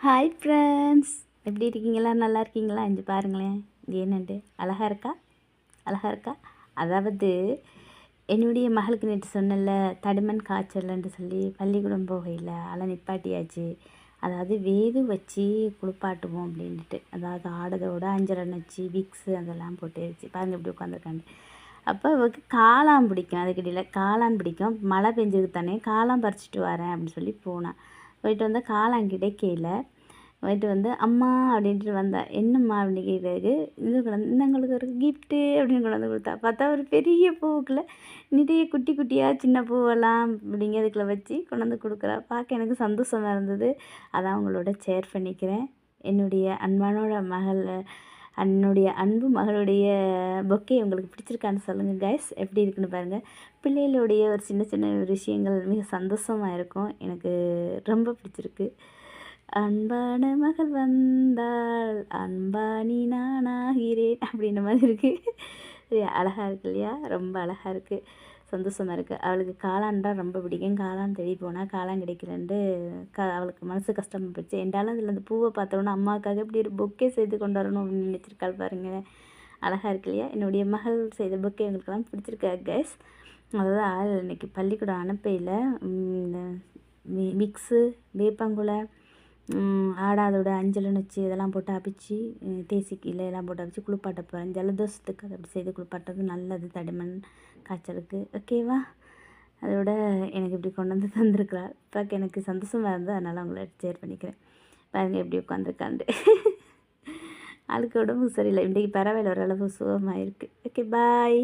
Hi friends, எப்படி இருக்கீங்களா? நல்லா இருக்கீங்களா? இங்கே பாருங்களேன், இது என்னண்டு அழகாக இருக்கா? அழகாக இருக்கா? அதாவது என்னுடைய மகளுக்கு நேற்று சொன்னல தடிமன் காய்ச்சல்ன்ட்டு சொல்லி பள்ளிக்கூடம் போகையில் அதெல்லாம் நிப்பாட்டியாச்சு. அதாவது வேது வச்சு குளிப்பாட்டுவோம் அப்படின்ட்டு, அதாவது ஆடதோட அஞ்சரை நச்சு விக்ஸு அதெல்லாம் போட்டுருச்சு. பாருங்கள் இப்படி உட்காந்துருக்காண்டு. அப்போ அவருக்கு காளான் பிடிக்கும், அதுக்கிடையில் காளான் பிடிக்கும். மழை பெஞ்சதுக்கு தானே காளான் பறிச்சிட்டு வரேன் அப்படின்னு சொல்லி போனேன். போயிட்டு வந்தால் காளான் கிடைக்கல. போயிட்டு வந்து அம்மா அப்படின்ட்டு வந்தேன். என்னம்மா அப்படின்னு கேட்குறதுக்கு இது கொண்டாந்து இந்தங்களுக்கு ஒரு கிஃப்ட்டு அப்படின்னு கொண்டாந்து கொடுத்தா. பார்த்தா ஒரு பெரிய பூவுக்குள்ளே நிறைய குட்டி குட்டியாக சின்ன பூவெல்லாம் அப்படிங்கிறதுக்குள்ள வச்சு கொண்டாந்து கொடுக்குறா. பார்க்க எனக்கு சந்தோஷமாக இருந்தது. அதான் உங்களோட ஷேர் பண்ணிக்கிறேன். என்னுடைய அன்பானோட மகள், என்னுடைய அன்பு மகளுடைய பொக்கே உங்களுக்கு பிடிச்சிருக்கான்னு சொல்லுங்கள் கைஸ். எப்படி இருக்குன்னு பாருங்கள். பிள்ளைகளுடைய ஒரு சின்ன சின்ன விஷயங்கள் மிக சந்தோஷமாக இருக்கும். எனக்கு ரொம்ப பிடிச்சிருக்கு. அன்பான மகள் வந்தாள், அன்பானி நானாகிறேன் அப்படின்ற மாதிரி இருக்குது. அழகாக இருக்கு இல்லையா? ரொம்ப அழகாக இருக்குது, சந்தோஷமாக இருக்குது. அவளுக்கு காளான்தான் ரொம்ப பிடிக்கும். காளான் தேடி போனால் காளான் கிடைக்கலன்ட்டு அவளுக்கு மனசு கஷ்டமாக போச்சு. என்றாலும் அதில் அந்த பூவை பார்த்தோன்னா அம்மாவுக்காக இப்படி ஒரு பொக்கே செய்து கொண்டு வரணும் அப்படின்னு நினச்சிருக்காள் பாருங்கள். அழகாக இருக்கு இல்லையா? என்னுடைய மகள் செய்த பொக்கே எங்களுக்கெல்லாம் பிடிச்சிருக்கா கைஸ். அதாவது ஆள் இன்றைக்கி பள்ளிக்கூடம் அனுப்பையில் விக்ஸு, வேப்பங்குலை, ஆடாதோட அஞ்சலை நச்சு இதெல்லாம் போட்டு அபிச்சு தேசிக்கு இலையெல்லாம் போட்டு அபிச்சு குளிப்பாட்ட போகிறேன். ஜலதோஷத்துக்கு அதை அப்படி செய்து குளிப்பாட்டுறது நல்லது, தடிமன் காய்ச்சலுக்கு. ஓகேவா? அதோட எனக்கு இப்படி கொண்டு வந்து தந்துருக்குறாள். பார்க்க எனக்கு சந்தோஷமாக இருந்தது, அதனால் அவங்கள ஷேர் பண்ணிக்கிறேன். பாருங்கள் எப்படி உட்காந்துருக்காண்டு. ஆளுக்கு உடம்பு சரியில்லை, இன்றைக்கி பரவாயில்ல, ஓரளவு சுகமாக இருக்குது. ஓகே, பாய்.